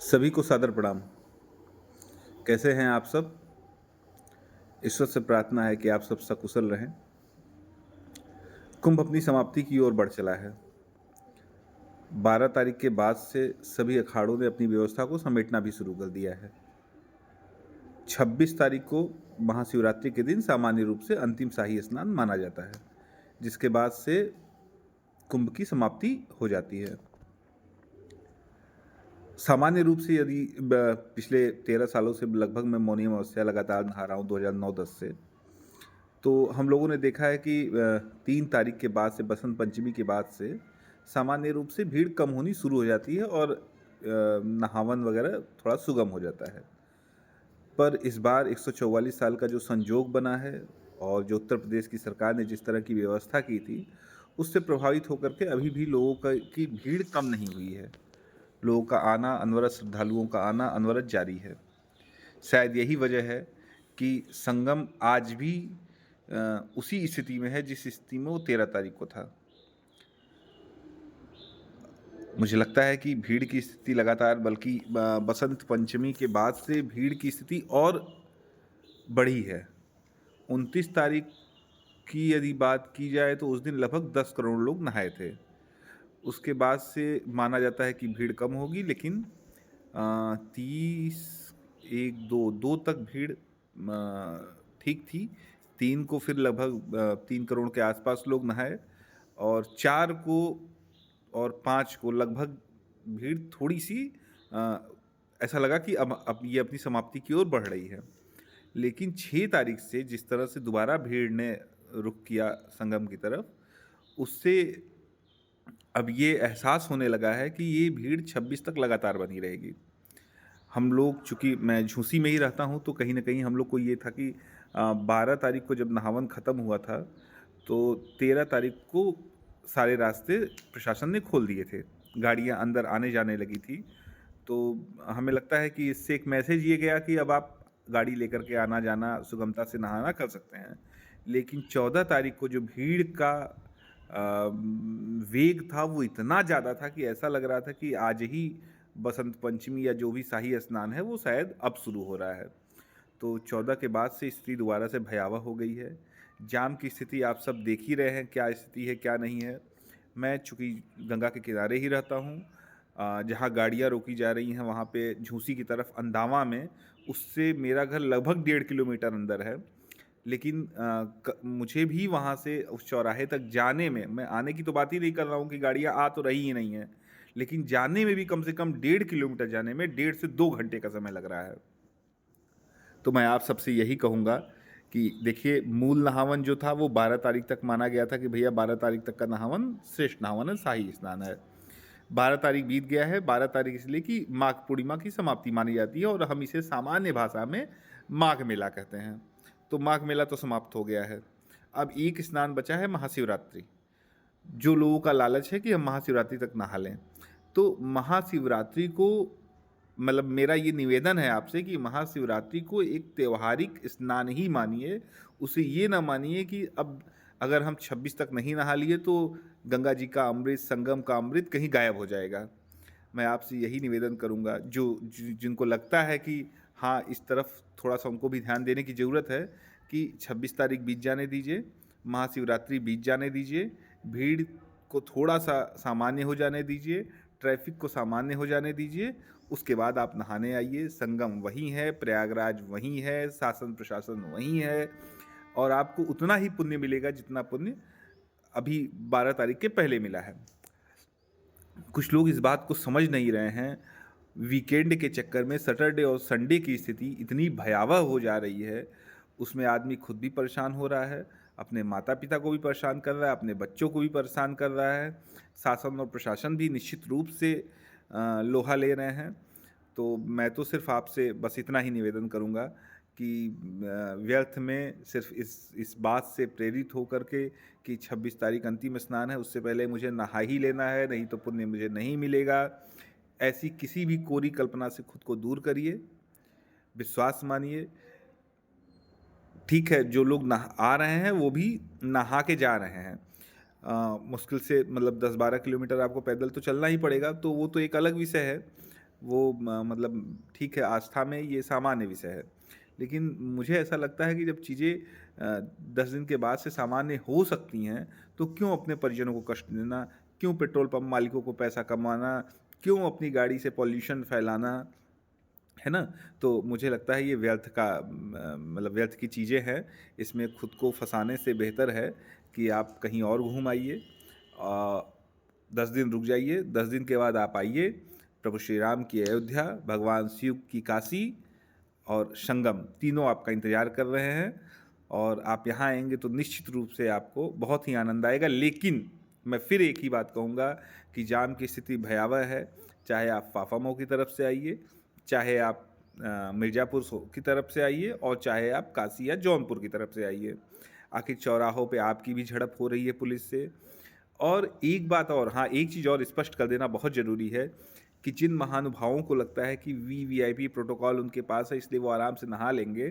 सभी को सादर प्रणाम। कैसे हैं आप सब? ईश्वर से प्रार्थना है कि आप सब सकुशल रहें। कुंभ अपनी समाप्ति की ओर बढ़ चला है। 12 तारीख के बाद से सभी अखाड़ों ने अपनी व्यवस्था को समेटना भी शुरू कर दिया है। 26 तारीख को महाशिवरात्रि के दिन सामान्य रूप से अंतिम शाही स्नान माना जाता है, जिसके बाद से कुंभ की समाप्ति हो जाती है। सामान्य रूप से यदि पिछले 13 सालों से लगभग मैं मौनी अमावस्या लगातार नहा रहा हूँ 2009-10 से, तो हम लोगों ने देखा है कि 3 तारीख के बाद से, बसंत पंचमी के बाद से सामान्य रूप से भीड़ कम होनी शुरू हो जाती है और नहावन वगैरह थोड़ा सुगम हो जाता है। पर इस बार 144 साल का जो संजोग बना है और जो उत्तर प्रदेश की सरकार ने जिस तरह की व्यवस्था की थी, उससे प्रभावित होकर के अभी भी लोगों की भीड़ कम नहीं हुई है। लोगों का आना अनवरत, श्रद्धालुओं का आना अनवरत जारी है। शायद यही वजह है कि संगम आज भी उसी स्थिति में है जिस स्थिति में वो 13 तारीख को था। मुझे लगता है कि भीड़ की स्थिति लगातार, बल्कि बसंत पंचमी के बाद से भीड़ की स्थिति और बढ़ी है। 29 तारीख की यदि बात की जाए तो उस दिन लगभग 10 करोड़ लोग नहाए थे। उसके बाद से माना जाता है कि भीड़ कम होगी, लेकिन 30, 1, 2 तक भीड़ ठीक थी। 3 को फिर लगभग 3 करोड़ के आसपास लोग नहाए और 4 को और 5 को लगभग भीड़ थोड़ी सी ऐसा लगा कि अब ये अपनी समाप्ति की ओर बढ़ रही है। लेकिन 6 तारीख से जिस तरह से दोबारा भीड़ ने रुख किया संगम की तरफ, उससे अब ये एहसास होने लगा है कि ये भीड़ 26 तक लगातार बनी रहेगी। हम लोग, चूँकि मैं झूसी में ही रहता हूँ, तो कहीं न कहीं हम लोग को ये था कि 12 तारीख को जब नहावन ख़त्म हुआ था, तो 13 तारीख को सारे रास्ते प्रशासन ने खोल दिए थे। गाड़ियाँ अंदर आने जाने लगी थी। तो हमें लगता है कि इससे एक मैसेज ये गया कि अब आप गाड़ी लेकर के आना-जाना, सुगमता से नहाना कर सकते हैं। लेकिन 14 तारीख को जो भीड़ का वेग था वो इतना ज़्यादा था कि ऐसा लग रहा था कि आज ही बसंत पंचमी या जो भी शाही स्नान है वो शायद अब शुरू हो रहा है। तो 14 के बाद से स्थिति दोबारा से भयावह हो गई है। जाम की स्थिति आप सब देख ही रहे हैं, क्या स्थिति है, क्या नहीं है। मैं चूँकि गंगा के किनारे ही रहता हूँ, जहाँ गाड़ियाँ रोकी जा रही हैं वहाँ पे झूसी की तरफ अंदावा में, उससे मेरा घर लगभग 1.5 किलोमीटर अंदर है। लेकिन मुझे भी वहाँ से उस चौराहे तक जाने में, मैं आने की तो बात ही नहीं कर रहा हूँ कि गाड़ियाँ आ तो रही ही नहीं हैं, लेकिन जाने में भी कम से कम 1.5 किलोमीटर जाने में 1.5 से 2 घंटे का समय लग रहा है। तो मैं आप सबसे यही कहूँगा कि देखिए, मूल नहावन जो था वो 12 तारीख तक माना गया था कि भैया 12 तारीख तक का नहावन श्रेष्ठ नहावन है, शाही स्नान है। 12 तारीख बीत गया है। 12 तारीख इसलिए कि माघ पूर्णिमा की समाप्ति मानी जाती है और हम इसे सामान्य भाषा में माघ मेला कहते हैं। तो माघ मेला तो समाप्त हो गया है। अब एक स्नान बचा है, महाशिवरात्रि। जो लोगों का लालच है कि हम महाशिवरात्रि तक नहा लें, तो महाशिवरात्रि को, मतलब मेरा ये निवेदन है आपसे कि महाशिवरात्रि को एक त्योहारिक स्नान ही मानिए। उसे ये ना मानिए कि अब अगर हम 26 तक नहीं नहा लिए तो गंगा जी का अमृत, संगम का अमृत कहीं गायब हो जाएगा। मैं आपसे यही निवेदन करूँगा, जिनको लगता है कि हाँ, इस तरफ थोड़ा-सा उनको भी ध्यान देने की ज़रूरत है कि 26 तारीख बीत जाने दीजिए, महाशिवरात्रि बीत जाने दीजिए, भीड़ को थोड़ा-सा सामान्य हो जाने दीजिए, ट्रैफ़िक को सामान्य हो जाने दीजिए, उसके बाद आप नहाने आइए। संगम वहीं है, प्रयागराज वहीं है, शासन प्रशासन वहीं है और आपको उतना ही पुण्य मिलेगा जितना पुण्य अभी 12 तारीख के पहले मिला है। कुछ लोग इस बात को समझ नहीं रहे हैं। वीकेंड के चक्कर में सैटरडे और संडे की स्थिति इतनी भयावह हो जा रही है, उसमें आदमी खुद भी परेशान हो रहा है, अपने माता-पिता को भी परेशान कर रहा है, अपने बच्चों को भी परेशान कर रहा है। शासन और प्रशासन भी निश्चित रूप से लोहा ले रहे हैं। तो मैं तो सिर्फ़ आपसे बस इतना ही निवेदन करूँगा कि व्यर्थ में सिर्फ़ इस बात से प्रेरित होकर के कि 26 तारीख अंतिम स्नान है, उससे पहले मुझे नहा ही लेना है, नहीं तो पुण्य मुझे नहीं मिलेगा। ऐसी किसी भी कोरी कल्पना से खुद को दूर करिए, विश्वास मानिए। ठीक है, जो लोग आ रहे हैं वो भी नहा के जा रहे हैं। मुश्किल से मतलब 10-12 किलोमीटर आपको पैदल तो चलना ही पड़ेगा, तो वो तो एक अलग विषय है। वो मतलब ठीक है, आस्था में ये सामान्य विषय है। लेकिन मुझे ऐसा लगता है कि जब चीज़ें 10 दिन के बाद से सामान्य हो सकती हैं, तो क्यों अपने परिजनों को कष्ट देना? क्यों पेट्रोल पंप मालिकों को पैसा कमाना? क्यों अपनी गाड़ी से पॉल्यूशन फैलाना? है ना? तो मुझे लगता है ये व्यर्थ का मतलब व्यर्थ की चीज़ें हैं। इसमें खुद को फँसाने से बेहतर है कि आप कहीं और घूम आइए। 10 दिन रुक जाइए, 10 दिन के बाद आप आइए, प्रभु श्री राम की अयोध्या, भगवान शिव की काशी और संगम, तीनों आपका इंतज़ार कर रहे हैं। और आप यहाँ आएँगे तो निश्चित रूप से आपको बहुत ही आनंद आएगा। लेकिन मैं फिर एक ही बात कहूँगा कि जाम की स्थिति भयावह है, चाहे आप फाफामऊ की तरफ से आइए, चाहे आप मिर्ज़ापुर की तरफ से आइए, और चाहे आप काशी या जौनपुर की तरफ से आइए। आखिर चौराहों पे आपकी भी झड़प हो रही है पुलिस से। और एक बात और, हाँ, एक चीज़ और स्पष्ट कर देना बहुत ज़रूरी है कि जिन महानुभावों को लगता है कि वीवीआईपी प्रोटोकॉल उनके पास है इसलिए वो आराम से नहा लेंगे,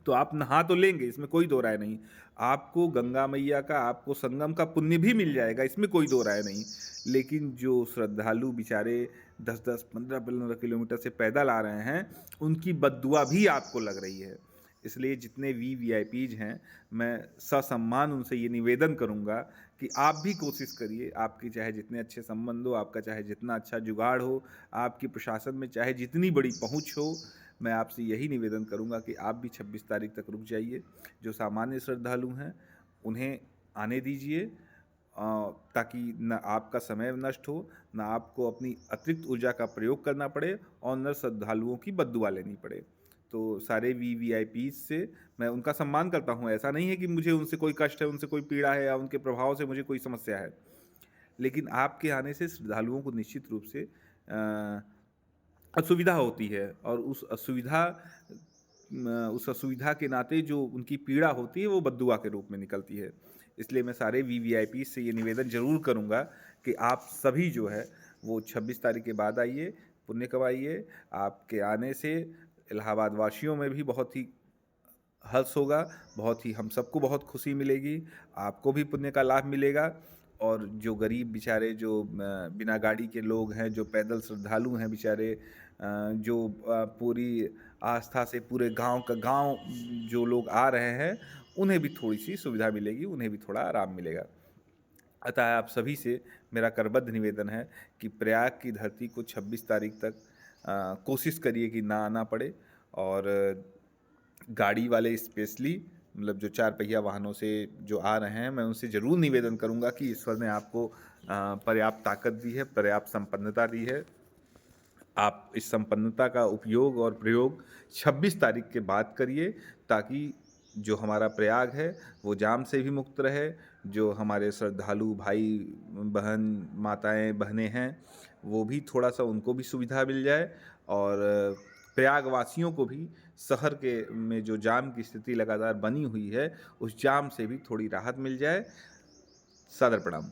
तो आप नहा तो लेंगे, इसमें कोई दो राय नहीं। आपको गंगा मैया का, आपको संगम का पुण्य भी मिल जाएगा, इसमें कोई दो राय नहीं। लेकिन जो श्रद्धालु बेचारे 10-10, 15-15 किलोमीटर से पैदल आ रहे हैं, उनकी बद्दुआ भी आपको लग रही है। इसलिए जितने वीवीआईपीज़ हैं, मैं ससम्मान उनसे ये निवेदन करूँगा कि आप भी कोशिश करिए, आपके चाहे जितने अच्छे संबंध हो, आपका चाहे जितना अच्छा जुगाड़ हो, आपकी प्रशासन में चाहे जितनी बड़ी पहुँच हो, मैं आपसे यही निवेदन करूँगा कि आप भी 26 तारीख तक रुक जाइए। जो सामान्य श्रद्धालु हैं, उन्हें आने दीजिए, ताकि न आपका समय नष्ट हो, ना आपको अपनी अतिरिक्त ऊर्जा का प्रयोग करना पड़े और न श्रद्धालुओं की बद्दुआ लेनी पड़े। तो सारे वीवीआईपीज़ से मैं उनका सम्मान करता हूँ, ऐसा नहीं है कि मुझे उनसे कोई कष्ट है, उनसे कोई पीड़ा है या उनके प्रभाव से मुझे कोई समस्या है। लेकिन आपके आने से श्रद्धालुओं को निश्चित रूप से असुविधा होती है, और उस असुविधा के नाते जो उनकी पीड़ा होती है वो बद्दुआ के रूप में निकलती है। इसलिए मैं सारे वीवीआईपी से ये निवेदन ज़रूर करूँगा कि आप सभी जो है वो 26 तारीख के बाद आइए, पुण्य कमाइए। आपके आने से इलाहाबाद वासियों में भी बहुत ही हर्ष होगा, बहुत ही हम सबको बहुत खुशी मिलेगी, आपको भी पुण्य का लाभ मिलेगा। और जो गरीब बेचारे, जो बिना गाड़ी के लोग हैं, जो पैदल श्रद्धालु हैं बेचारे, जो पूरी आस्था से पूरे गांव का गांव जो लोग आ रहे हैं, उन्हें भी थोड़ी सी सुविधा मिलेगी, उन्हें भी थोड़ा आराम मिलेगा। अतः आप सभी से मेरा करबद्ध निवेदन है कि प्रयाग की धरती को 26 तारीख तक कोशिश करिए कि ना आना पड़े। और गाड़ी वाले स्पेशली, मतलब जो 4 पहिया वाहनों से जो आ रहे हैं, मैं उनसे ज़रूर निवेदन करूंगा कि ईश्वर ने आपको पर्याप्त ताकत दी है, पर्याप्त संपन्नता दी है। आप इस संपन्नता का उपयोग और प्रयोग 26 तारीख के बाद करिए, ताकि जो हमारा प्रयाग है वो जाम से भी मुक्त रहे। जो हमारे श्रद्धालु भाई बहन, माताएं बहनें हैं, वो भी थोड़ा सा, उनको भी सुविधा मिल जाए। और प्रयागवासियों को भी शहर के में जो जाम की स्थिति लगातार बनी हुई है, उस जाम से भी थोड़ी राहत मिल जाए। सादर प्रणाम।